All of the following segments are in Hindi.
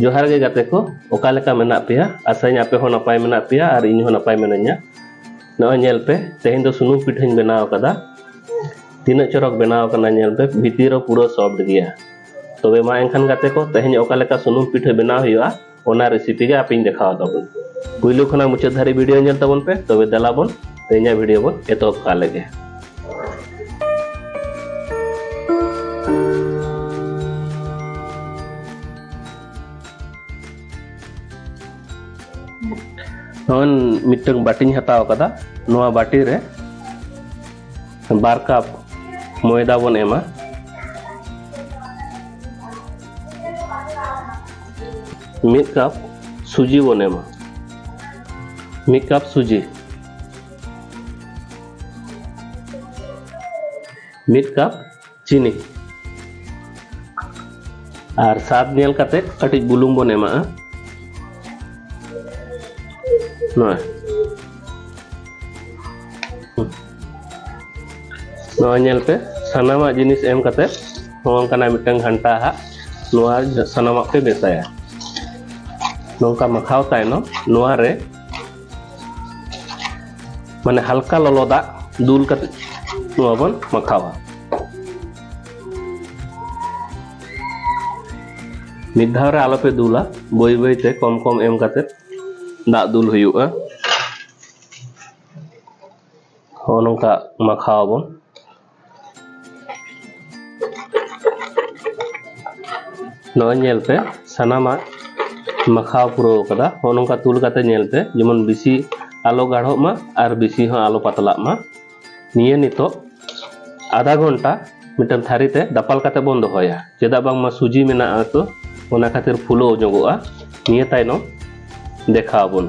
जोहार गे गाते को ओका लेका मेना पेया आसाई आपे हो नपाय मेना पेया और इन हो नपाय मेनान्या नॉय नेल पे तेहेन दो सुनुम पिठाኝ बनाव कदा तीना चरक बनाव कना नेल पे भीतर पूरा सॉफ्ट गया तबे मा एनखान गाते को तेहेन ओका लेका सुनुम पिठा बनाव हुआ ओना रेसिपी गे आपिन देखाव तबन पुइलु खना मुचाद धारी वीडियो नेल तबन पे तबे दलाबन तेहेन वीडियो बन एतोप का लेगे नॉन मिटंग बाटी हताव कदा नोआ बाटी रे 2 कप मैदा बन एमा 1 कप सूजी बन एमा 1 कप सूजी 1 कप चीनी और साथ नेल काते कटी बुलुंग बन एमा नॉय पे सनामा जिनिस एम कते होंकना मिटंग घंटा हा नोआ सनामा पे बेसाया नोंका मखाव तायनो नोआ रे माने हल्का ललो दा दूल कते नोआ बन मखावा मिद धाव रे आलो पे दूला बई बई ते कम कम एम कते दा दूल हुआ हो नोंका मखावा बन नॉय पे सनामा मखाव पुरो कदा हो नोंका तुल काते नेल पे जेमन बिसी आलो गाढ़ो मा और बिसी हो आलो पतला मा निये नितो आधा घंटा मिटन थारी ते दापाल काते बन दोहोया चेदा बांग मा सूजी मेना तो ओना खातिर फुलो जोगोआ निये ताइनो देखाव बन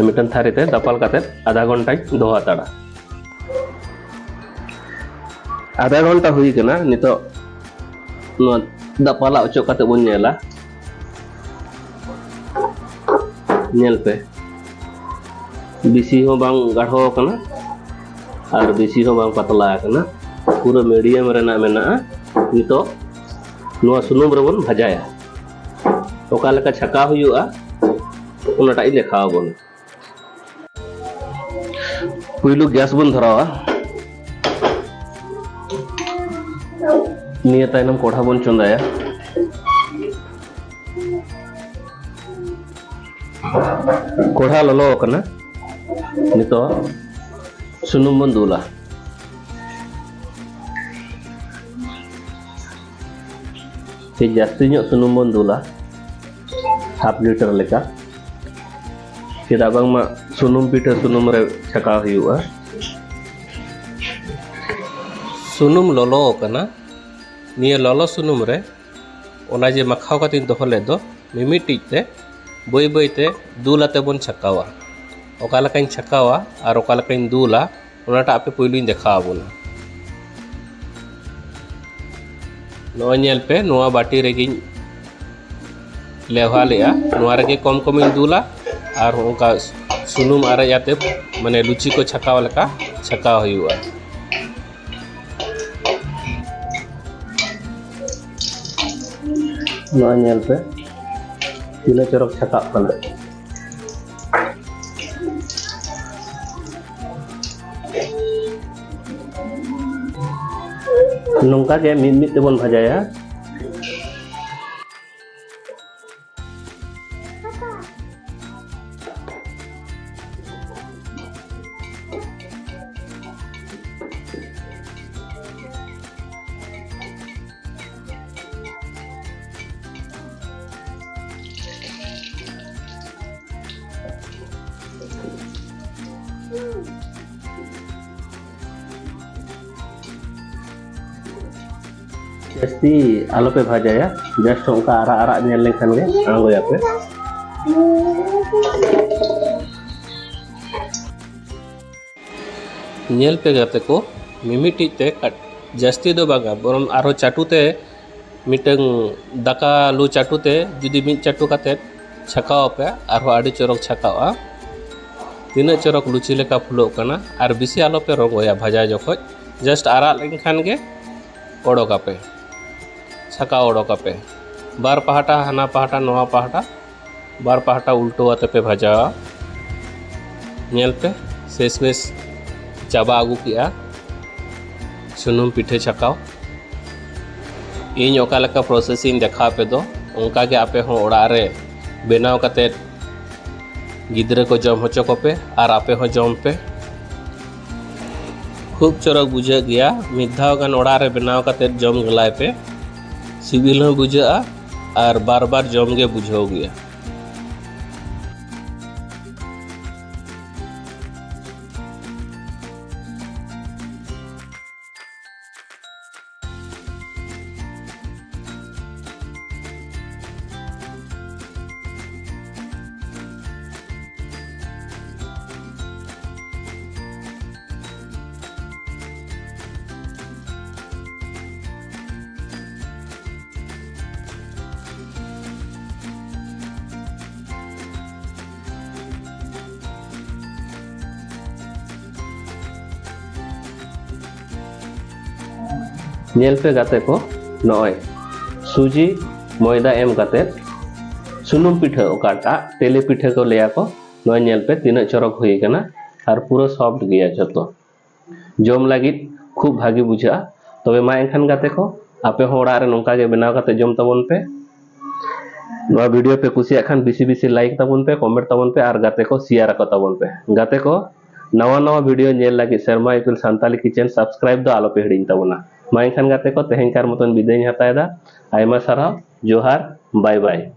मिटन थारी ते दापाल काते आधा घंटा दोहा ताड़ा आधा घंटा हुई कना नितो दापाला ओचो काते बन नेला नेल पे बिसी हो बांग गाढ़ो कना और बिसी हो बांग पतला कना पूरा मीडियम रेना मेना नितो नोआ सुनुम रेबन भाजाया ओका लेका छका हुआ उनाटा देखाव बन पुइलु गैस बन धरावा निये तायनम कोढ़ा बन चंदाया कोढ़ा ललो कना नितो सुनुम बन दूला ते जास्ती ᱧᱚᱜ सुनुम बन दूला हाफ लीटर लेका चेदा बांग मा सुनुम पिठा सुनुम रे छका हुआ सुनुम ललो कना निये ललो सुनुम रे ओना जे मखाव काती दोहो ले दो मिमिटिज ते बई बई ते दूलाते बन छकावा ओका लेकाइन छकावा और ओका लेकाइन दूला ओनाटा आपे पुइलुइन देखावा बोना नोआ नेल पे नोआ बाटी रेगिन लेवा लेया नोआ रेगे कम कम दूला और ओका सुनुम आरे जाते माने लुची को छकावा लेका छकावा हुआ नोआ नेल पे तीना चरक छका कना नोंका के मिद मिद तेबन भाजाया जस्ती आलो पे भाजाया जस्ट उनका आरा आरा नेल लेखान गे आंगोया पे नेल पे गाते को मिमिटी ते जस्ती दो बागा बरम आरो चाटुते मिटंग दाका लु चाटुते जुदी मिट चाटु काते छकाव पे आरो आडी चरक छकावा तीना चरक लुची लेका फुलो कना और बिसी आलो पे रंगोया भाजा जखोज जस्ट आरा लेखान गे ओडोका पे छका ओडोका पे बार पहाटा हाना पहाटा नवा पहाटा बार पहाटा उल्टो आते पे भाजावा नेल पे शेषमेश चाबा आगू किया सुनुम पिठे छकाव इन ओका लेका प्रोसेसिंग देखा पे दो उनका के आपे हो ओड़ा रे बनाव कते गिद्रे को जम होचो को पे और आपे हो जम पे खूब चरक बुझे गया मिधाव गान ओड़ा रे बनाव कते जम गलाय पे सिविल हो बुझा और बार बार जम गे बुझाव गया। नेल पे गाते को नॉय सूजी मैदा एम गाते सुनुम पिठा ओकाटा तेले पिठा को लिया को नॉय नेल पे तीन चरक हुई कना और पूरा सॉफ्ट गया जतो जम लगी खूब भागी बुझा तबे मा एनखान गाते को आपे होड़ा रे नोंका के बनाव काते जम तबन पे नवा वीडियो पे कुसिया खान बिसी बिसी लाइक तबन पे कमेंट तबन पे और गाते को शेयर को तबन पे गाते को नवा नवा वीडियो नेल लगी शर्मा इपिल सांताली किचन सब्सक्राइब दो आलो पे हिडिंग तबना मा एनखान गाते को तेहेंकार मतन बिदाय हतायदा आयमा सारा जोहार बाय बाय।